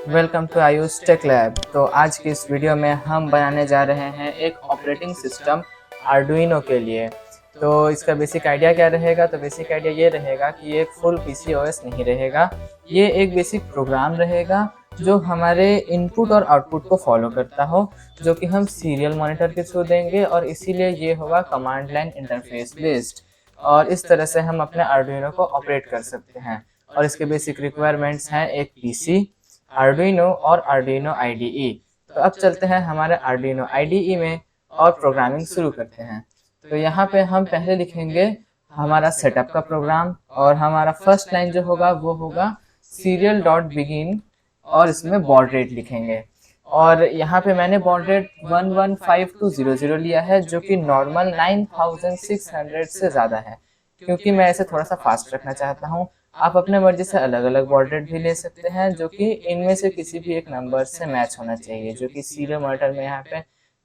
Welcome to Ayush tech lab. तो आज की इस वीडियो में हम बनाने जा रहे हैं एक ऑपरेटिंग सिस्टम आर्डुइनो के लिए। तो इसका बेसिक आइडिया क्या रहेगा? तो बेसिक आइडिया ये रहेगा कि ये एक फुल पीसी ओएस नहीं रहेगा, ये एक बेसिक प्रोग्राम रहेगा जो हमारे इनपुट और आउटपुट को फॉलो करता हो, जो कि हम सीरियल मॉनिटर के थ्रू देंगे और इसीलिए ये होगा कमांड लाइन इंटरफेस बेस्ड। और इस तरह से हम अपने आर्डुइनो को ऑपरेट कर सकते हैं। और इसके बेसिक रिक्वायरमेंट्स हैं एक पीसी, आर्डुइनो और आर्डुइनो आईडीई। तो अब चलते हैं हमारे आर्डुइनो आईडीई में और प्रोग्रामिंग शुरू करते हैं। तो यहाँ पे हम पहले लिखेंगे हमारा सेटअप का प्रोग्राम, और हमारा फर्स्ट लाइन जो होगा वो होगा सीरियल डॉट बिगिन, और इसमें बॉड रेट लिखेंगे। और यहाँ पे मैंने बॉड रेट 115200 लिया है, जो कि नॉर्मल 9600 से ज़्यादा है, क्योंकि मैं इसे थोड़ा सा फास्ट रखना चाहता हूँ। आप अपने मर्जी से अलग अलग बॉड रेट भी ले सकते हैं, जो कि इनमें से किसी भी एक नंबर से मैच होना चाहिए, जो कि सीरियल मॉनिटर में यहाँ पे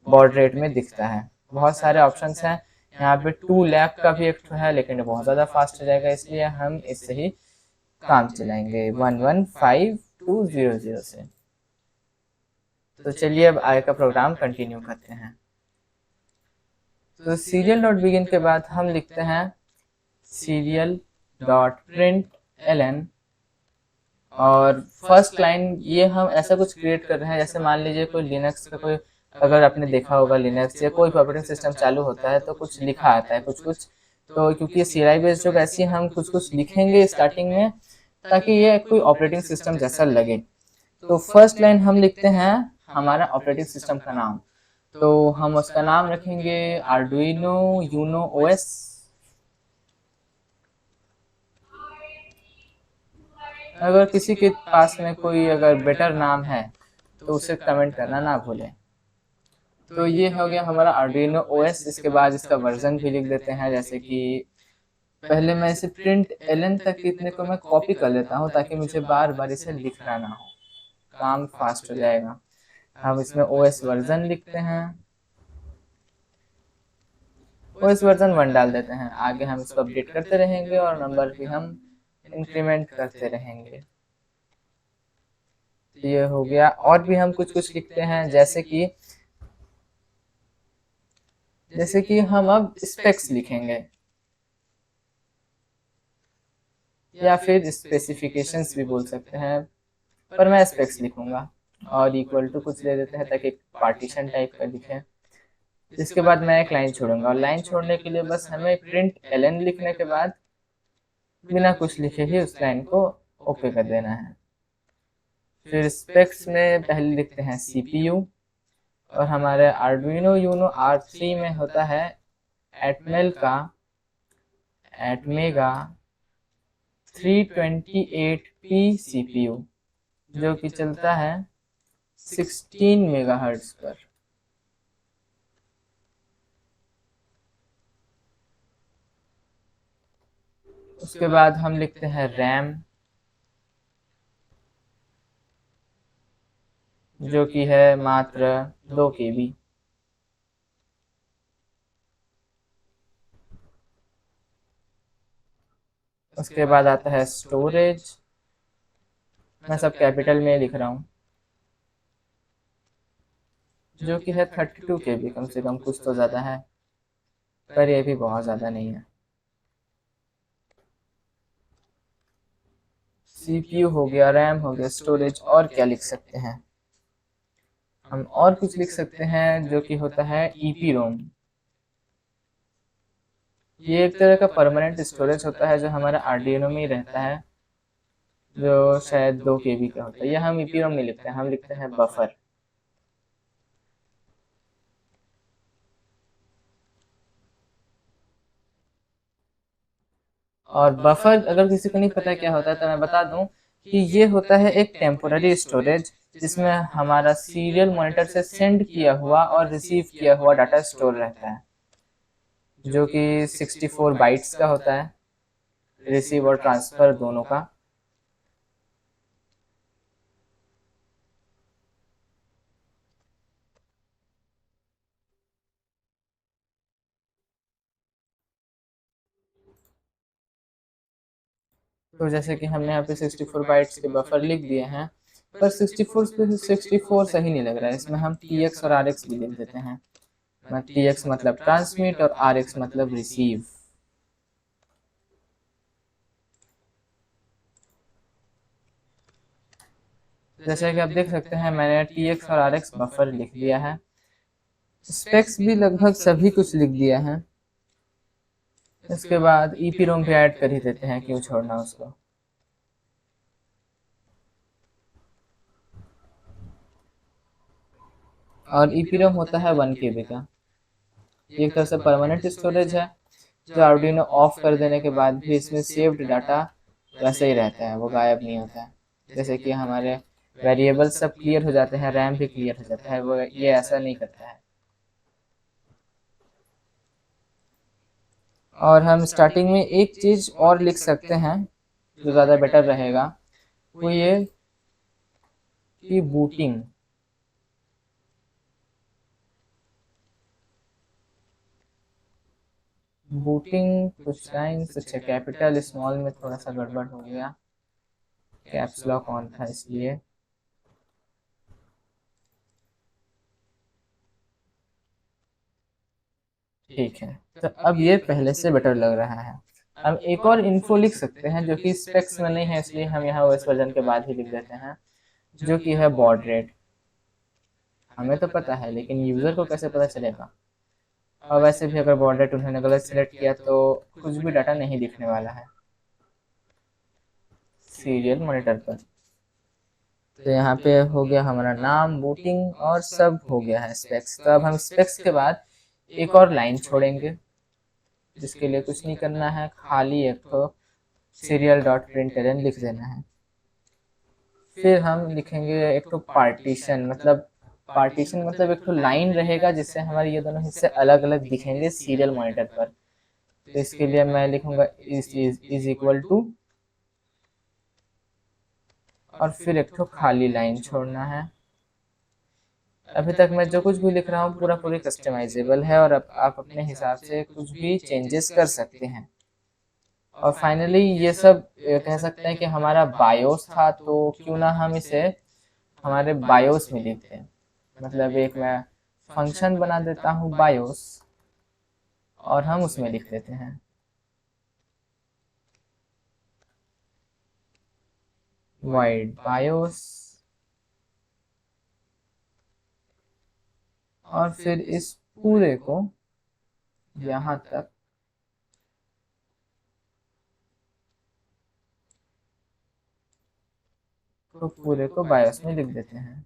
बॉड रेट में दिखता है। बहुत सारे ऑप्शंस हैं, यहाँ पे 2 लाख का भी एक है, लेकिन बहुत ज़्यादा फास्ट हो जाएगा, इसलिए हम इससे ही काम चलाएंगे 115200 से। तो चलिए अब आगे का प्रोग्राम कंटिन्यू करते हैं। तो सीरियल डॉट बिगिन के बाद हम लिखते हैं सीरियल डॉट प्रिंट एलन। और फर्स्ट लाइन ये हम ऐसा कुछ क्रिएट कर रहे हैं, जैसे मान लीजिए कोई लिनक्स का कोई, अगर आपने देखा होगा लिनक्स या कोई ऑपरेटिंग सिस्टम चालू होता है तो कुछ लिखा आता है कुछ कुछ। तो क्योंकि ये सीआई बेस्ड जो वैसे हम कुछ कुछ लिखेंगे स्टार्टिंग में, ताकि ये कोई ऑपरेटिंग सिस्टम जैसा लगे। तो फर्स्ट लाइन हम लिखते हैं हमारा ऑपरेटिंग सिस्टम का नाम। तो हम उसका नाम रखेंगे आर्डुइनो यूनो ओएस। अगर किसी के पास में कोई अगर बेटर नाम है तो उसे कमेंट करना ना भूलें। तो ये हो गया हमारा आर्डुइनो ओएस। इसके बाद इसका वर्जन भी लिख देते हैं, जैसे कि पहले मैं इसे प्रिंट एलन तक इतने को मैं कॉपी कर लेता हूँ, ताकि मुझे बार बार इसे लिखना ना हो, काम फास्ट हो जाएगा। हम इसमें ओएस वर्जन लिखते हैं, ओएस वर्जन 1 डाल देते हैं। आगे हम इसको अपडेट करते रहेंगे और नंबर भी हम इंक्रीमेंट करते रहेंगे। तो ये हो गया। और भी हम कुछ कुछ लिखते हैं, जैसे कि हम अब स्पेक्स लिखेंगे, या फिर स्पेसिफिकेशंस भी बोल सकते हैं, पर मैं स्पेक्स लिखूंगा। और इक्वल टू कुछ दे देते हैं ताकि पार्टीशन टाइप का दिखे। इसके बाद मैं एक लाइन छोड़ूंगा, और लाइन छोड़ने के लिए बस हमें प्रिंट एलन लिखने के बाद बिना कुछ लिखे ही उस लाइन को ओके कर देना है। फिर स्पेक्स में पहले लिखते हैं सीपीयू, और हमारे आर्डुइनो यूनो R3 में होता है एटमेल का एटमेगा 328P सीपीयू, जो कि चलता है 16 मेगाहर्ट्ज पर। उसके बाद हम लिखते हैं रैम, जो कि है मात्र 2 KB। उसके बाद आता है स्टोरेज, मैं सब कैपिटल में लिख रहा हूँ, जो कि है 32 KB। कम से कम कुछ तो ज़्यादा है, पर ये भी बहुत ज़्यादा नहीं है। सीपीयू हो गया, रैम हो गया, स्टोरेज, और क्या लिख सकते हैं? हम और कुछ लिख सकते हैं, जो कि होता है ईपी रोम। ये एक तरह का परमानेंट स्टोरेज होता है जो हमारा आर्डिनो में ही रहता है, जो शायद 2 KB का होता है। यह हम ईपी रोम नहीं लिखते हैं, हम लिखते हैं बफर। और बफर अगर किसी को नहीं पता क्या होता है तो मैं बता दूं कि ये होता है एक टेम्पोररी स्टोरेज, जिसमें हमारा सीरियल मॉनिटर से सेंड किया हुआ और रिसीव किया हुआ डाटा स्टोर रहता है, जो कि 64 बाइट्स का होता है, रिसीव और ट्रांसफर दोनों का। तो जैसे कि हमने यहाँ पे 64 बाइट्स के बफर लिख दिए हैं, पर 64 सही नहीं लग रहा है, इसमें हम TX और RX भी लिख देते हैं। TX मतलब ट्रांसमिट और RX मतलब रिसीव। जैसे कि आप देख सकते हैं मैंने TX और RX बफर लिख दिया है, स्पेक्स भी लगभग सभी कुछ लिख दिया है। इसके बाद EPROM भी ऐड कर ही देते हैं, क्यों छोड़ना उसको। और EPROM होता है 1 KB का। ये एक तरह से परमानेंट स्टोरेज है, जो आर्डिनो ऑफ कर देने के बाद भी इसमें सेव्ड डाटा वैसे ही रहता है, वो गायब नहीं होता है। जैसे कि हमारे वेरिएबल सब क्लियर हो जाते हैं, रैम भी क्लियर हो जाता है, वो ये ऐसा नहीं करता है। और हम स्टार्टिंग में एक चीज़ और लिख सकते हैं जो ज़्यादा बेटर रहेगा, वो ये कि बूटिंग कुछ लाइन्स, अच्छा कैपिटल स्मॉल में थोड़ा सा गड़बड़ हो गया, कैप्स लॉक ऑन था इसलिए। ठीक है, तो अब ये पहले से बेटर लग रहा है। हम एक और इन्फो लिख सकते हैं जो कि स्पेक्स में नहीं है, इसलिए हम यहाँ OS वर्जन के बाद ही लिख देते हैं, जो कि है बॉड रेट। हमें तो पता है, लेकिन यूज़र को कैसे पता चलेगा। और वैसे भी अगर बॉड रेट उन्होंने गलत सेलेक्ट किया तो कुछ भी डाटा नहीं दिखने वाला है सीरियल मॉनिटर पर। तो यहाँ पे हो गया हमारा नाम, बूटिंग और सब हो गया है स्पेक्स। तो अब हम स्पेक्स के बाद एक और लाइन छोड़ेंगे, जिसके लिए कुछ नहीं करना है, खाली एक तो serial.println लिख देना है। फिर हम लिखेंगे एक तो पार्टीशन मतलब एक तो लाइन रहेगा जिससे हमारे ये दोनों हिस्से अलग अलग दिखेंगे सीरियल मॉनिटर पर। तो इसके लिए मैं लिखूंगा इज इक्वल टू, और फिर एक तो खाली लाइन छोड़ना है। अभी तक मैं जो कुछ भी लिख रहा हूँ पूरा पूरी कस्टमाइजेबल है, और अब आप अपने हिसाब से कुछ भी चेंजेस कर सकते हैं। और फाइनली ये सब कह सकते हैं कि हमारा बायोस था, तो क्यों ना हम इसे हमारे बायोस में लिखते हैं। मतलब एक मैं फंक्शन बना देता हूँ बायोस, और हम उसमें लिख देते हैं void बायोस, और फिर इस पूरे को यहाँ तक तो पूरे को बायोस में लिख देते हैं।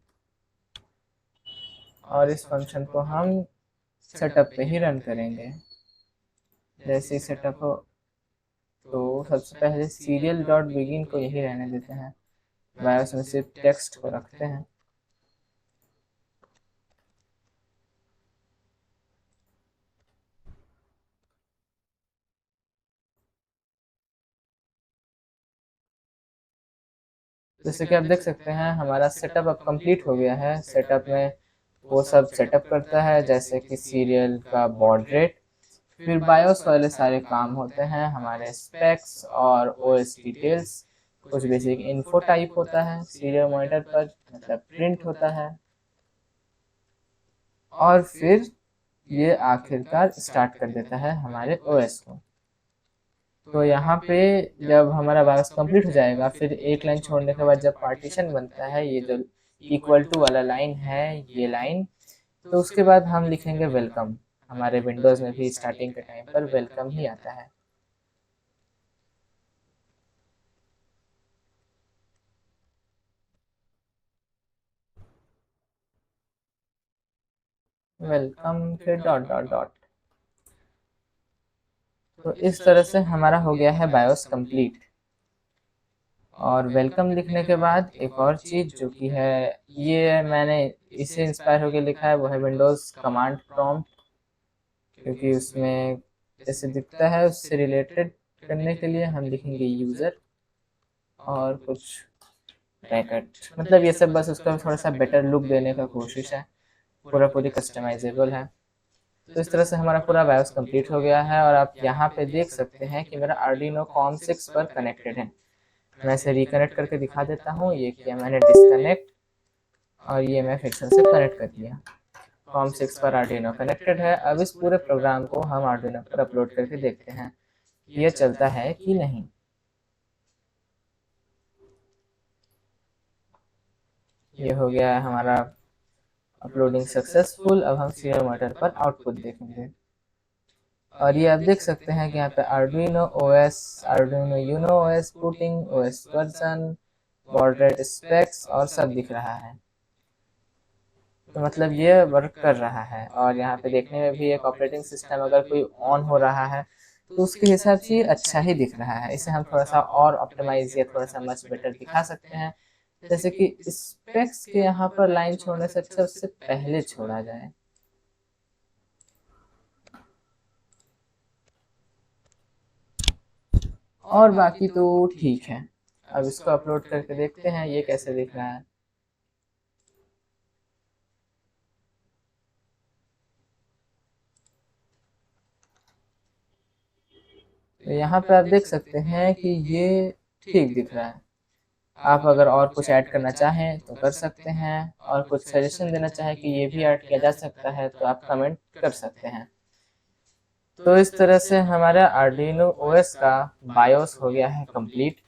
और इस फंक्शन को हम सेटअप पे ही रन करेंगे। जैसे सेटअप हो तो सबसे पहले serial.begin को यही रहने देते हैं, बायोस में सिर्फ टेक्स्ट को रखते हैं। जैसे कि आप देख सकते हैं हमारा सेटअप अब कंप्लीट हो गया है। सेटअप में वो सब सेटअप करता है, जैसे कि सीरियल का बॉड रेट, फिर बायोस वाले सारे काम होते हैं, हमारे स्पेक्स और ओएस डिटेल्स, कुछ बेसिक इन्फो टाइप होता है सीरियल मॉनिटर पर, मतलब प्रिंट होता है, और फिर ये आखिरकार स्टार्ट कर देता है हमारे ओएस को। तो यहाँ पे जब हमारा बायोस कंप्लीट हो जाएगा, फिर एक लाइन छोड़ने के बाद जब पार्टीशन बनता है, ये जो इक्वल टू वाला लाइन है, ये लाइन, तो उसके बाद हम लिखेंगे वेलकम। हमारे विंडोज़ में भी स्टार्टिंग के टाइम पर वेलकम ही आता है। वेलकम फिर डॉट डॉट डॉट। तो इस तरह से हमारा हो गया है बायोस कंप्लीट। और वेलकम लिखने के बाद एक और चीज़ जो कि है, ये मैंने इससे इंस्पायर होकर लिखा है, वो है विंडोज़ कमांड प्रॉम्प्ट, क्योंकि उसमें जैसे दिखता है उससे रिलेटेड करने के लिए हम लिखेंगे यूज़र और कुछ ब्रैकेट। मतलब ये सब बस उसका थोड़ा सा बेटर लुक देने का कोशिश है, पूरा पूरी कस्टमाइजेबल है। तो इस तरह से हमारा पूरा बायोस कंप्लीट हो गया है, और आप यहाँ पे देख सकते हैं कि मेरा आर्डिनो कॉम 6 पर कनेक्टेड है। मैं इसे रिकनेक्ट करके दिखा देता हूँ। ये किया मैंने डिस्कनेक्ट, और ये मैं फिर से कनेक्ट कर दिया। COM6 पर आर्डिनो कनेक्टेड है। अब इस पूरे प्रोग्राम को हम आर्डिनो पर अपलोड करके देखते हैं कि ये चलता है कि नहीं। ये हो गया है हमारा अपलोडिंग सक्सेसफुल। अब हम सीरियल मॉनिटर पर आउटपुट देखेंगे, और ये आप देख सकते हैं कि यहाँ पे Arduino OS, Arduino Uno OS, booting OS version, baud rate specs और सब दिख रहा है। तो मतलब ये वर्क कर रहा है। और यहाँ पे देखने में भी एक ऑपरेटिंग सिस्टम अगर कोई ऑन हो रहा है तो उसके हिसाब से ये अच्छा ही दिख रहा है। इसे हम थोड़ा सा और ऑप्टिमाइज या थोड़ा सा मच बेटर दिखा सकते हैं, जैसे कि स्पेक्स के यहाँ पर लाइन छोड़ने से अच्छा उससे पहले छोड़ा जाए। और बाकी तो ठीक है। अब इसको अपलोड करके देखते हैं ये कैसे दिख रहा है। तो यहाँ पे आप देख सकते हैं कि ये ठीक दिख रहा है। आप अगर और कुछ ऐड करना चाहें तो कर सकते हैं, और कुछ सजेशन देना चाहें कि ये भी ऐड किया जा सकता है तो आप कमेंट कर सकते हैं। तो इस तरह से हमारा आर्डिनो OS का बायोस हो गया है कंप्लीट।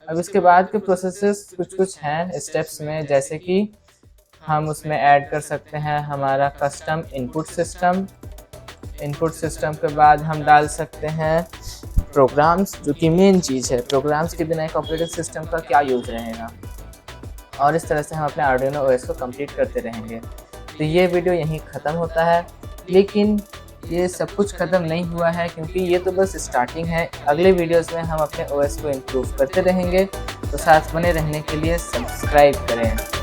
अब इसके बाद के प्रोसेसेस कुछ हैं स्टेप्स में, जैसे कि हम उसमें ऐड कर सकते हैं हमारा custom input system. Input system के बाद हम डाल सकते हैं प्रोग्राम्स, जो कि मेन चीज़ है। प्रोग्राम्स के बिना एक ऑपरेटिंग सिस्टम का क्या यूज़ रहेगा। और इस तरह से हम अपने आर्डिनो OS को कंप्लीट करते रहेंगे। तो ये वीडियो यहीं ख़त्म होता है, लेकिन ये सब कुछ ख़त्म नहीं हुआ है, क्योंकि ये तो बस स्टार्टिंग है। अगले वीडियोस में हम अपने OS को इम्प्रूव करते रहेंगे। तो साथ बने रहने के लिए सब्सक्राइब करें।